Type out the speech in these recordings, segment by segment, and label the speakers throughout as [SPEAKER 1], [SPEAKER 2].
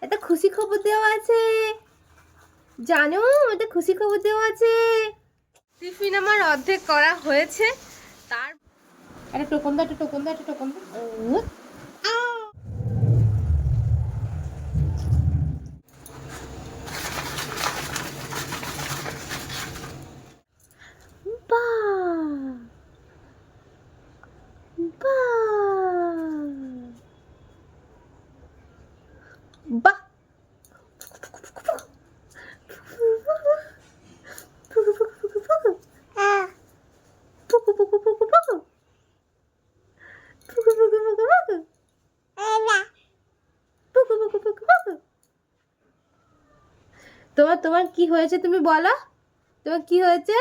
[SPEAKER 1] একটা খুশি খবর দেওয়া আছে, জানো? একটা খুশি খবর দেওয়া আছে। টিফিন আমার অর্ধেক করা হয়েছে। তার একটা টোকন দাও, একটা টোকন দাও, একটা টোকন দাও। বাহ বাহ বাহ, তোমার তোমার কি হয়েছে তুমি বলো? তোমার কি হয়েছে?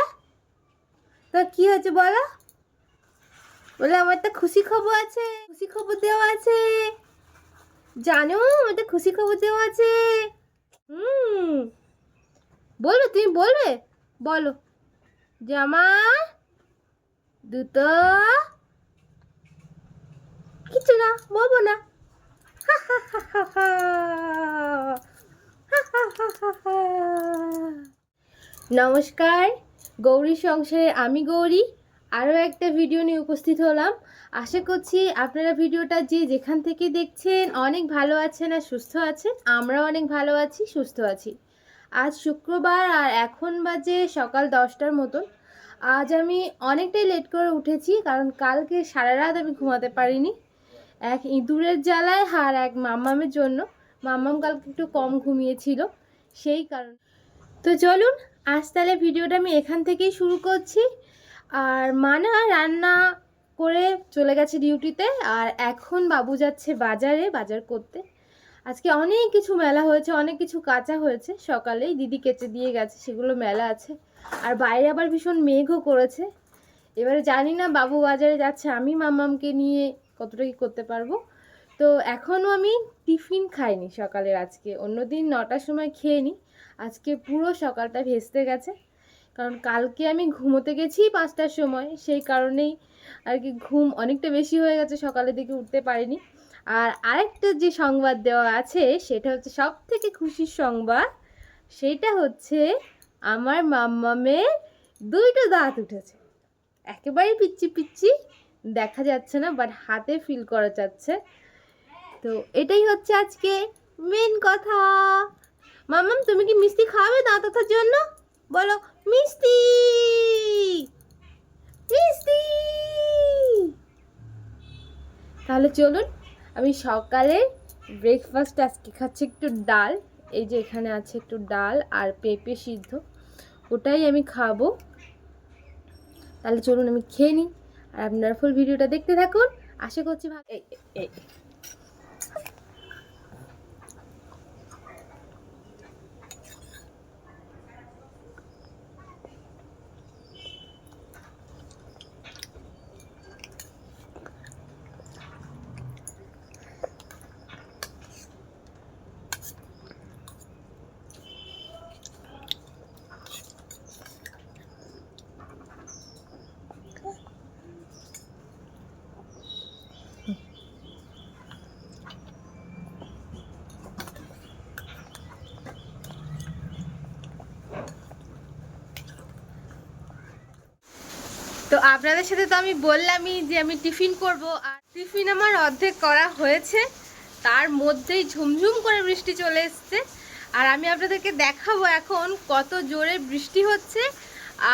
[SPEAKER 1] তোমার কি হয়েছে বলো? বলে আমার একটা খুশি খবর আছে, খুশি খবর দেওয়া আছে, জানো? একটা খুশি খবর দেওয়া আছে। হুম, বলবে? তুমি বলবে? বলো যে আমার দুটো, কিছু না, বলবো না। নমস্কার, গৌরী সংসারে আমি গৌরী আরও একটা ভিডিও নিয়ে উপস্থিত হলাম। আশা করছি আপনারা ভিডিওটা যে যেখান থেকে দেখছেন অনেক ভালো আছেন আর সুস্থ আছেন। আমরা অনেক ভালো আছি, সুস্থ আছি। আজ শুক্রবার আর এখন বাজে সকাল 10টার মতন। আজ আমি অনেকটাই লেট করে উঠেছি, কারণ কালকে সারা রাত আমি ঘুমাতে পারিনি। এক ইঁদুরের জ্বালায় আর এক মাম্মামের জন্য। মাম্মাম কালকে একটু কম ঘুমিয়েছিল, সেই কারণ। তো চলুন আজ তাহলে ভিডিওটা আমি এখান থেকেই শুরু করছি। আর মা না রান্না করে চলে গেছে ডিউটিতে, আর এখন বাবু যাচ্ছে বাজারে বাজার করতে। আজকে অনেক কিছু মেলা হয়েছে, অনেক কিছু কাঁচা হয়েছে, সকালেই দিদি কেচে দিয়ে গেছে, সেগুলো মেলা আছে। আর বাইরে আবার ভীষণ মেঘও করেছে। এবারে জানি না বাবু বাজারে যাচ্ছে, আমি মাম্মামকে নিয়ে কতটা কি করতে পারবো। তো এখনও আমি টিফিন খাইনি সকালের। আজকে অন্যদিন 9টার সময় খেয়ে নিই, আজকে পুরো সকালটা ভেস্তে গেছে। কারণ কালকে আমি ঘুমোতে গেছি 5টার সময়, সেই কারণেই আর কি ঘুম অনেকটা বেশি হয়ে গেছে, সকালের দিকে উঠতে পারিনি। আর আরেকটা যে সংবাদ দেওয়া আছে সেটা হচ্ছে সব থেকে খুশির সংবাদ। সেটা হচ্ছে আমার মাম্মামের 2টো দাঁত উঠেছে। একেবারে পিচ্ছি পিচ্ছি, দেখা যাচ্ছে না, বাট হাতে ফিল করা যাচ্ছে। তো এটাই হচ্ছে আজকে মেন কথা। মাম্মাম তুমি কি মিষ্টি খাবে দাঁত ওঠার জন্য? বলো মিষ্টি, মিষ্টি। তাহলে চলুন, আমি সকালে ব্রেকফাস্ট আজকে খাচ্ছি একটু ডাল। এই যে এখানে আছে একটু ডাল আর পেঁপে সিদ্ধ, ওটাই আমি খাবো। তাহলে চলুন আমি খেয়ে নিই, আর আপনারা ফুল ভিডিওটা দেখতে থাকুন। আশা করছি ভালো। এই তো আপনাদের সাথে তো আমি বললামই যে আমি টিফিন করব, আর টিফিন আমার অর্ধেক করা হয়েছে। তার মধ্যেই ঝুমঝুম করে বৃষ্টি চলে এসছে, আর আমি আপনাদেরকে দেখাবো এখন কত জোরে বৃষ্টি হচ্ছে।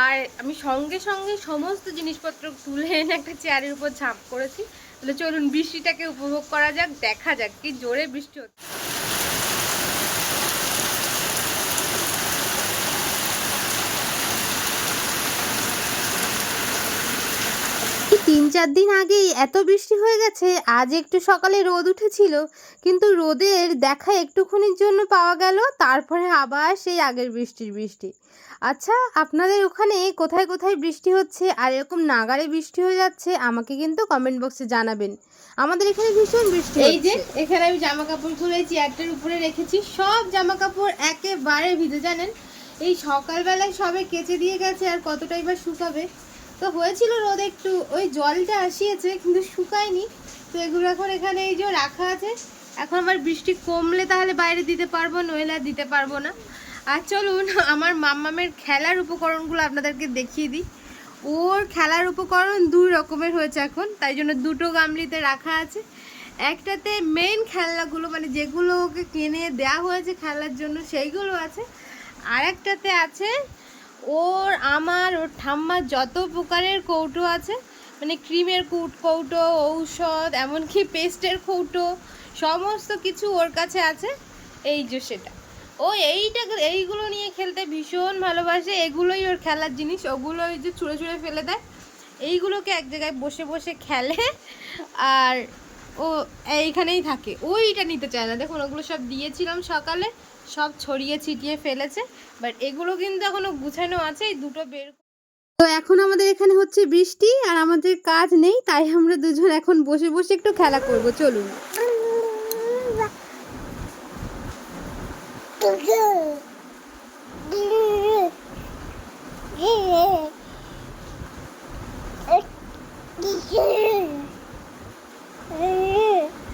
[SPEAKER 1] আর আমি সঙ্গে সঙ্গে সমস্ত জিনিসপত্র তুলে এনে একটা চেয়ারের উপর ঝাঁপ করেছি। তাহলে চলুন বৃষ্টিটাকে উপভোগ করা যাক, দেখা যাক কি জোরে বৃষ্টি হচ্ছে। 3-4 দিন আগেই এত বৃষ্টি হয়ে গেছে। আজ একটু সকালে রোদ উঠেছিল, কিন্তু রোদের দেখা একটুখানির জন্য পাওয়া গেল, তারপরে আবার সেই আগের বৃষ্টি। আচ্ছা, আপনাদের ওখানে কোথায় কোথায় বৃষ্টি হচ্ছে আর এরকম নাগাড়ে বৃষ্টি হয়ে যাচ্ছে আমাকে কিন্তু কমেন্ট বক্সে জানাবেন। আমাদের এখানে ভীষণ বৃষ্টি। এই যে এখানে আমি জামা কাপড়গুলো এই চেয়ারটার উপরে রেখেছি, সব জামা কাপড় একেবারে ভিজে। জানেন, এই সকালবেলায় সবে কেচে দিয়ে গেছে, আর কতটাই বা শুকাবে। তো হয়েছিল রোদ একটু, ওই জলটা আসিয়েছে কিন্তু শুকায়নি। তো এগুলো এখন এখানে এই যে রাখা আছে, এখন আবার বৃষ্টি কমলে তাহলে বাইরে দিতে পারবো, নইলে আর দিতে পারবো না। আর চলুন আমার মাম্মামের খেলার উপকরণগুলো আপনাদেরকে দেখিয়ে দিই। ওর খেলার উপকরণ 2 রকমের হয়েছে এখন, তাই জন্য 2টো গামলিতে রাখা আছে। একটাতে মেইন খেলনাগুলো মানে যেগুলো ওকে কিনে দেওয়া হয়েছে খেলার জন্য সেইগুলো আছে, আর একটাতে আছে ওর ঠাম্মার যত প্রকারের কৌটো আছে, মানে ক্রিমের কৌটো, ঔষধ, এমনকি পেস্টের কৌটো, সমস্ত কিছু ওর কাছে আছে। এই যে সেটা ও এইগুলো নিয়ে খেলতে ভীষণ ভালোবাসে। এগুলোই ওর খেলার জিনিস, ওগুলো ওই যে ছুঁড়ে ছুঁড়ে ফেলে দেয়, এইগুলোকে এক জায়গায় বসে বসে খেলে। আর ও এইখানেই থাকে, ওইটা নিতে চায় না। দেখুন ওগুলো সব দিয়েছিলাম সকালে, সব ছড়িয়ে ছিটিয়ে ফেলেছে, বাট এগুলো কিন্তু এখনো গুছানো আছে। এই 2টো বের। তো এখন আমাদের এখানে হচ্ছে বৃষ্টি আর আমাদের কাজ নেই, তাই আমরা দুজন এখন বসে বসে একটু খেলা করব। চলুন।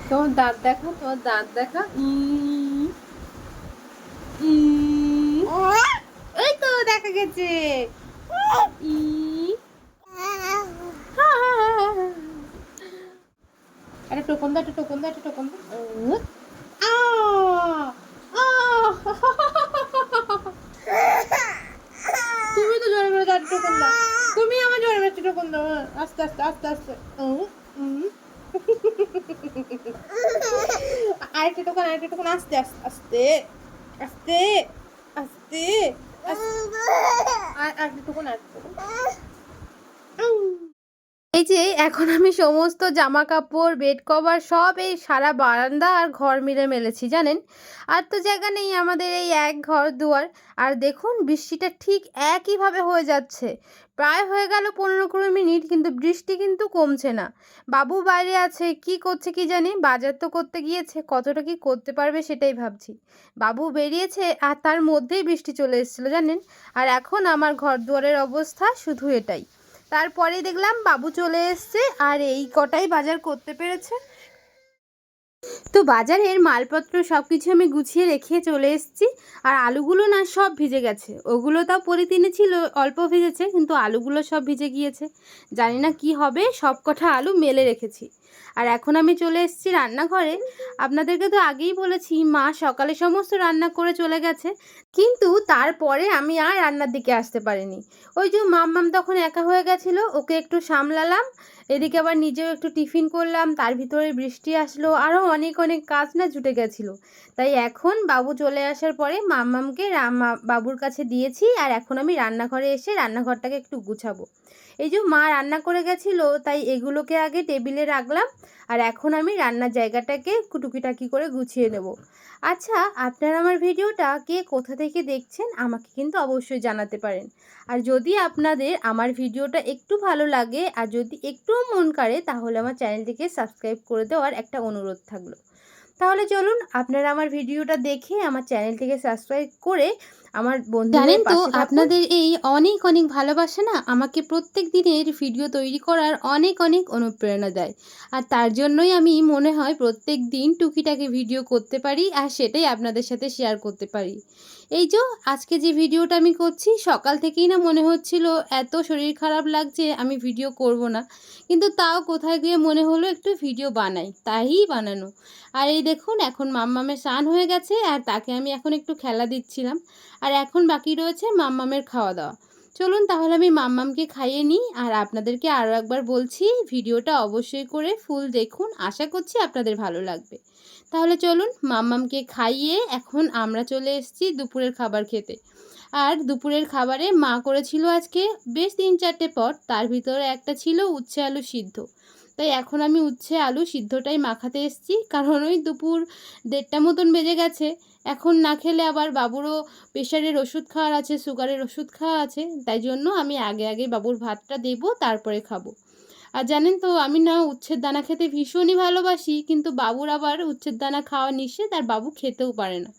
[SPEAKER 1] তোমার দাঁত দেখা, তোমার দাঁত দেখা। এই তো দেখা গেছে। একটা টোকন দাও, একটা টোকন দাও, একটা টোকন দাও। তুমি তো জোরে জোরে দাও, টোকন দাও। তুমি আমার জোরে জোরে টোকন দাও। আস্তে আস্তে আস্তে আস্তে। আরেকটা টোকন, আরেকটা টোকন। আস্তে আস্তে আস্তে আস্তে আস্তে আরেকটা টোকন, আরেকটা টোকন। এই যে এখন আমি সমস্ত জামা কাপড়, বেড কভার সব এই সারা বারান্দা আর ঘর মিলে মেলেছি জানেন। আর তো জায়গা নেই আমাদের এই এক ঘর দুয়ার। আর দেখুন বৃষ্টিটা ঠিক একইভাবে হয়ে যাচ্ছে, প্রায় হয়ে গেল 15-20 মিনিট, কিন্তু বৃষ্টি কিন্তু কমছে না। বাবু বাইরে আছে, কি করছে কি জানি, বাজার তো করতে গিয়েছে, কতটা কি করতে পারবে সেটাই ভাবছি। বাবু বেরিয়েছে আর তার মধ্যেই বৃষ্টি চলে এসেছিলো জানেন। আর এখন আমার ঘর দুয়ারের অবস্থা শুধু এটাই। তারপরে দেখলাম বাবু চলে এসছে আর এই কটাই বাজার করতে পেরেছে। তো বাজারের মালপত্র সব কিছু আমি গুছিয়ে রেখে চলে এসেছি। আর আলুগুলো না সব ভিজে গেছে, ওগুলো তাও পলিথিনে ছিল, অল্প ভিজেছে, কিন্তু আলুগুলো সব ভিজে গিয়েছে। জানি না কি হবে, সব কটা আলু মেলে রেখেছি। আর এখন আমি চলে এসেছি রান্নাঘরে। আপনাদেরকে তো আগেই বলেছি মা সকালে সমস্ত রান্না করে চলে গেছে, কিন্তু তারপরে আমি আর রান্নার দিকে আসতে পারিনি। ওই যে মাম্মাম তখন একা হয়ে গেছিলো, ওকে একটু সামলালাম, এদিকে আবার নিজেও একটু টিফিন করলাম, তার ভিতরে বৃষ্টি আসলো, আরও অনেক অনেক কাজ না জুটে গেছিলো। তাই এখন বাবু চলে আসার পরে মাম্মামকে বাবুর কাছে দিয়েছি। আর এখন আমি রান্নাঘরে এসে রান্নাঘরটাকে একটু গুছাবো। এই যে মা রান্না করে গেছিলো, তাই এগুলোকে আগে টেবিলে রাখলাম। আর এখন আমি রান্নার জায়গাটাকে টুকিটাকি করে গুছিয়ে নেব। আচ্ছা, আপনারা আমার ভিডিওটা কে কোথা থেকে দেখছেন আমাকে কিন্তু অবশ্যই জানাতে পারেন। আর যদি আপনাদের আমার ভিডিওটা একটু ভালো লাগে আর যদি একটুও মন করে, তাহলে আমার চ্যানেলটিকে সাবস্ক্রাইব করে দেওয়ার একটা অনুরোধ থাকলো। তাহলে চলুন আপনারা আমার ভিডিওটা দেখে আমার চ্যানেলটিকে সাবস্ক্রাইব করে আমার বন্ধুদের পাশে থাকুন। আপনাদের এই অনেক অনেক ভালোবাসা না আমাকে প্রত্যেক দিনের ভিডিও তৈরি করার অনেক অনেক অনুপ্রেরণা দেয়। আর তার জন্যই আমি মনে হয় প্রত্যেক দিন টুকিটাকি ভিডিও করতে পারি, আর সেটাই আপনাদের সাথে শেয়ার করতে পারি। এই যে আজকে যে ভিডিওটা আমি করছি, সকাল থেকেই না মনে হচ্ছিল এত শরীর খারাপ লাগছে আমি ভিডিও করব না, কিন্তু তাও কোথায় গিয়ে মনে হলো একটু ভিডিও বানাই, তাই বানানো। আর এই দেখুন এখন মাম্মামের স্নান হয়ে গেছে আর তাকে আমি এখন একটু খেলা দিচ্ছিলাম। আর এখন বাকি রয়েছে মাম্মামের খাওয়া দাওয়া। চলুন তাহলে আমি মাম্মামকে খাইয়ে নিই। আর আপনাদেরকে আরও একবার বলছি, ভিডিওটা অবশ্যই করে ফুল দেখুন, আশা করছি আপনাদের ভালো লাগবে। তাহলে চলুন মাম্মামকে খাইয়ে এখন আমরা চলে এসেছি দুপুরের খাবার খেতে। আর দুপুরের খাবারে মা করেছিল আজকে বেশ 3-4টে পদ, তার ভিতরে একটা ছিল উচ্ছে আলু সিদ্ধ। তাই এখন আমি উচ্ছে আলু সিদ্ধটাই মাখাতে এসেছি, কারণ ওই দুপুর 1:30টা মতন বেজে গেছে। এখন না খেলে আবার বাবুরও প্রেশারের ওষুধ খাওয়ার আছে, সুগারের ওষুধ খাওয়া আছে, তাই জন্য আমি আগে আগে বাবুর ভাতটা দেবো, তারপরে খাবো। আর জানেন তো আমি না উচ্ছের দানা খেতে ভীষণই ভালোবাসি, কিন্তু বাবুর আবার উচ্ছের দানা খাওয়া নিষেধ, আর বাবু খেতেও পারে না।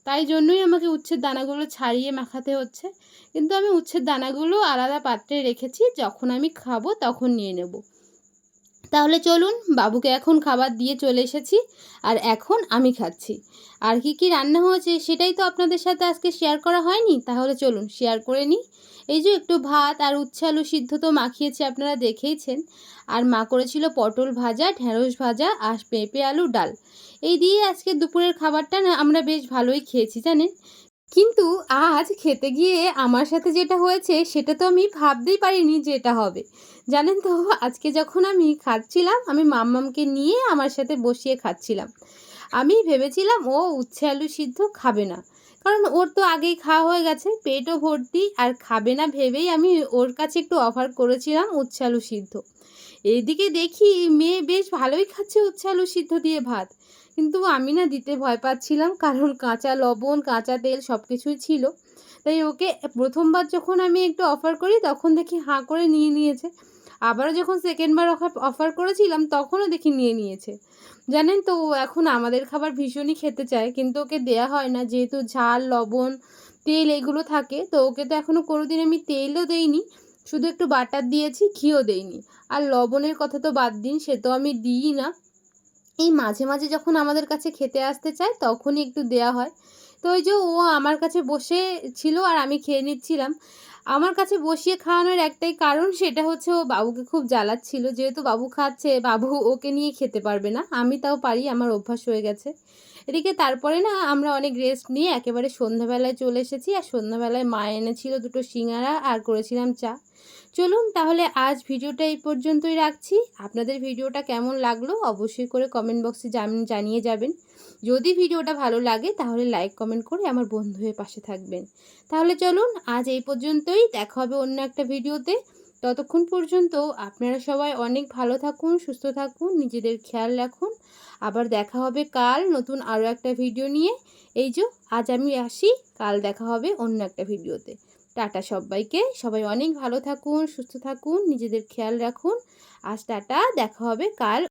[SPEAKER 1] তাই জন্যই আমাকে উচ্ছের দানাগুলো ছাড়িয়ে মাখাতে হচ্ছে। কিন্তু আমি উচ্ছের দানাগুলো আলাদা পাত্রে রেখেছি, যখন আমি খাবো তখন নিয়ে নেব। তাহলে চলুন, বাবুকে এখন খাবার দিয়ে চলে এসেছি আর এখন আমি খাচ্ছি। আর কি রান্না হয়েছে সেটাই তো আপনাদের সাথে আজকে শেয়ার করা হয়নি, তাহলে চলুন শেয়ার করে নিই। এই যে একটু ভাত আর উচ্ছে আলু সিদ্ধ তো মাখিয়েছি, আপনারা দেখেইছেন। আর মা করেছিল পটল ভাজা, ঢেঁড়স ভাজা আর পেঁপে আলু ডাল। এই দিয়ে আজকে দুপুরের খাবারটা না আমরা বেশ ভালোই খেয়েছি জানেন। কিন্তু আজ খেতে গিয়ে আমার সাথে যেটা হয়েছে সেটা তো আমি ভাবতেই পারিনি যে এটা হবে। জানেন তো, আজকে যখন আমি খাচ্ছিলাম, আমি মাম্মামকে নিয়ে আমার সাথে বসিয়ে খাচ্ছিলাম। আমি ভেবেছিলাম ও উচ্ছে আলু সিদ্ধ খাবে না, কারণ ওর তো আগেই খাওয়া হয়ে গেছে, পেটও ভর্তি, আর খাবে না ভেবেই আমি ওর কাছে একটু অফার করেছিলাম উচ্ছে আলু সিদ্ধ। এদিকে দেখি মেয়ে বেশ ভালোই খাচ্ছে উচ্ছে আলু সিদ্ধ দিয়ে ভাত, কিন্তু আমি না দিতে ভয় পাচ্ছিলাম, কারণ কাঁচা লবণ কাঁচা তেল সব কিছুই ছিল। তাই ওকে প্রথমবার যখন আমি একটু অফার করি তখন দেখি হাঁ করে নিয়ে নিয়েছে। আবারও যখন সেকেন্ডবার অফার করেছিলাম তখনও দেখি নিয়ে নিয়েছে। জানেন তো, ও এখন আমাদের খাবার ভীষণই খেতে চায়, কিন্তু ওকে দেয়া হয় না, যেহেতু ঝাল লবণ তেল এগুলো থাকে। তো ওকে তো এখনও কোনোদিন আমি তেলও দেইনি, শুধু একটু বাটার দিয়েছি, ঘিও দেইনি। আর লবণের কথা তো বাদ দিন, সে তো আমি দিই না। এই মাঝে মাঝে যখন আমাদের কাছে খেতে আসতে চায় তখনই একটু দেয়া হয়। তো ওই যে ও আমার কাছে বসে ছিল আর আমি খেয়ে নিচ্ছিলাম। আমার কাছে বসিয়ে খাওয়ানোর একটাই কারণ, সেটা হচ্ছে ও বাবুকে খুব জ্বালাচ্ছিল, যেহেতু বাবু খাচ্ছে, বাবু ওকে নিয়ে খেতে পারবে না, আমি তাও পারি, আমার অভ্যাস হয়ে গেছে। এদিকে তারপরে না আমরা অনেক রেস্ট নিয়ে একেবারে সন্ধ্যাবেলায় চলে এসেছি, আর সন্ধ্যাবেলায় মা এনেছিল দুটো সিঙ্গারা আর করেছিলাম চা। চলুন তাহলে আজ ভিডিওটা এই পর্যন্তই রাখছি। আপনাদের ভিডিওটা কেমন লাগলো অবশ্যই করে কমেন্ট বক্সে জানিয়ে যাবেন। যদি ভিডিওটা ভালো লাগে তাহলে লাইক কমেন্ট করে আমার বন্ধু হয়ে পাশে থাকবেন। তাহলে চলুন আজ এই পর্যন্তই, দেখা হবে অন্য একটা ভিডিওতে। ততক্ষণ পর্যন্ত আপনারা সবাই অনেক ভালো থাকুন, সুস্থ থাকুন, নিজেদের খেয়াল রাখুন। আবার দেখা হবে কাল নতুন আরও একটা ভিডিও নিয়ে। এই যে আজ আমি আসি, কাল দেখা হবে অন্য একটা ভিডিওতে। টাটা সবাইকে, সবাই অনেক ভালো থাকুন, সুস্থ থাকুন, নিজেদের খেয়াল রাখুন। আজ টাটা, দেখা হবে কাল।